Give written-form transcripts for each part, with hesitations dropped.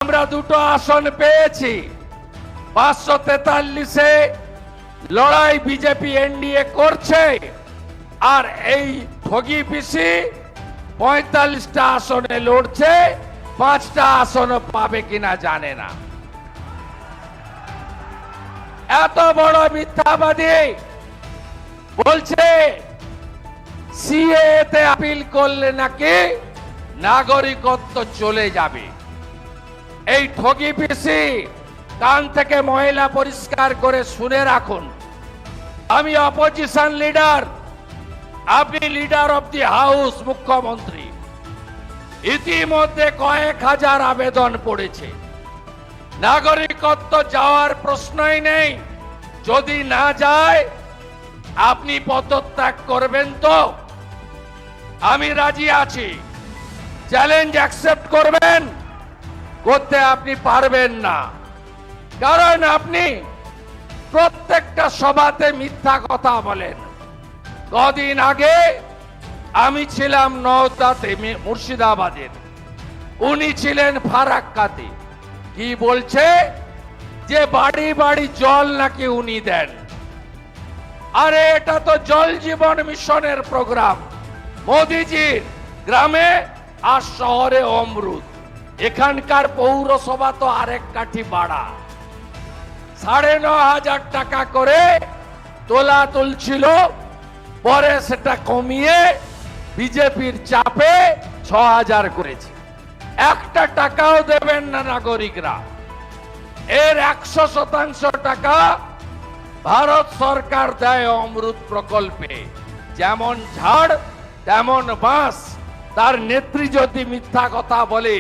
আমরা দুটো আসন পেয়েছি। 543-এ লড়াই বিজেপি এনডিএ করছে, আর এই ঠগি পিসি 45টা আসনে লড়ছে, 5টা আসন পাবে কিনা জানে না। এত বড় মিথ্যাবাদী বলছে সিএ তে আপিল করলে নাকি নাগরিকত্ব চলে যাবে। এই ঠগি পিসি কান থেকে ময়লা পরিষ্কার করে শুনে রাখুন। আমি অপোজিশন লিডার, আপনি লিডার অফ দি হাউস, মুখ্যমন্ত্রী। ইতিমধ্যে কয়েক হাজার আবেদন পড়েছে। নাগরিকত্ব যাওয়ার প্রশ্নই নেই। যদি না যায় আপনি পদত্যাগ করবেন তো আমি রাজি আছি। চ্যালেঞ্জ অ্যাকসেপ্ট করবেন? করতে আপনি পারবেন না, কারণ আপনি প্রত্যেকটা সভাতে মিথ্যা কথা বলেন। কদিন আগে আমি ছিলাম নওদাতে, মুর্শিদাবাদের, উনি ছিলেন ফারাক্কাতে। কি বলছে যে বাড়ি বাড়ি জল নাকি উনি দেন। আরে এটা তো জল জীবন মিশনের প্রোগ্রাম, মোদিজির গ্রামে আর শহরে অমৃত। এখানকার পৌরসভা তো আরেক কাঠি বাড়া। 9,500 টাকা করে তোলা তুলছিল, পরে সেটা কমিয়ে বিজেপির চাপে 6,000 করেছে। একটা টাকাও দেবেন না নাগরিকরা। এর 100% টাকা ভারত সরকার দেয় অমৃত প্রকল্পে। যেমন ঝাড় তেমন বাঁশ। তার নেত্রী যদি মিথ্যা কথা বলে,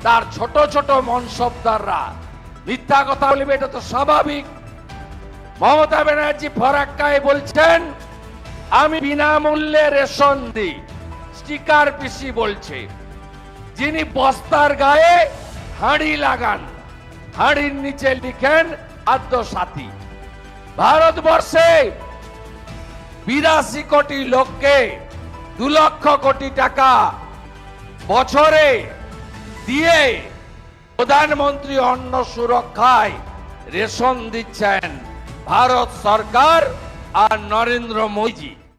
তার ছোট ছোট মনসবদাররা মিথ্যা কথা বলবে, এটা তো স্বাভাবিক। মমতা ব্যানার্জি ফরাক্কায় বলছেন আমি বিনামূল্যে রেশন দিই, স্টিকার পিসি বলছে। যিনি বস্তার গায়ে হাঁড়ি লাগান, হাঁড়ির নিচে লিখেন খাদ্য সাথী। ভারতবর্ষে 82 কোটি লোককে 2 লক্ষ কোটি টাকা বছরে দিয়ে প্রধানমন্ত্রী অন্ন সুরক্ষায় রেশন দিচ্ছেন ভারত সরকার আর নরেন্দ্র মোদী।